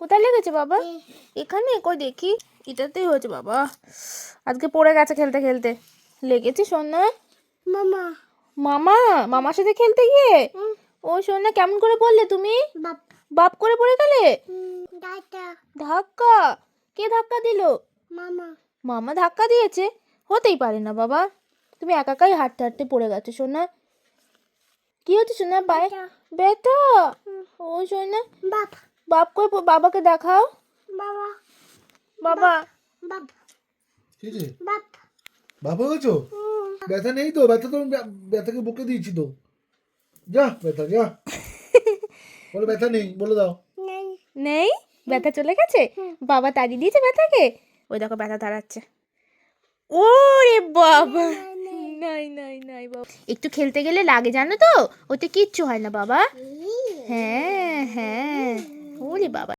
কোথায় লেগেছে বাবা? এখানে কই দেখি। এটাতেই হয়েছে বাবা, আজকে পড়ে গেছে খেলতে খেলতে, লেগেছে সোনা। মামা মামা মামার সাথে খেলতে গিয়ে? ও সোনা কেমন করে পড়লে তুমি? বাপ বাপ করে পড়ে গেলে? দাদা ধাক্কা? কে ধাক্কা দিল? মামা মামা ধাক্কা দিয়েছে? হতেই পারে না বাবা, তুমি একাই হাঁটতে হাঁটতে পড়ে গেছো সোনা। কি হচ্ছে সোনা পায়ে? ব্যথা? ও সোনা বাপ বাপ কই? বাবাকে দেখাও। বাবা বাবা বাপ কি রে বাপ বাপ হয়ে গেছো? ব্যথা নেই তো? ব্যথা তো আমি ব্যথাকে বকে দিয়েছি তো। যা ব্যথা যা, বলো ব্যথা নেই বলে দাও। নেই নেই? ব্যথা চলে গেছে? বাবা তাড়িয়ে দিয়েছে ব্যথাকে? ওই দেখো ব্যথা তাড়াচ্ছে। ওরে বাবা, নাই নাই নাই বাবা, একটু খেলতে গেলে লাগে জানো তো, ওতে কিচ্ছু হয় না বাবা। হ্যাঁ হ্যাঁ, ওরে বাবা।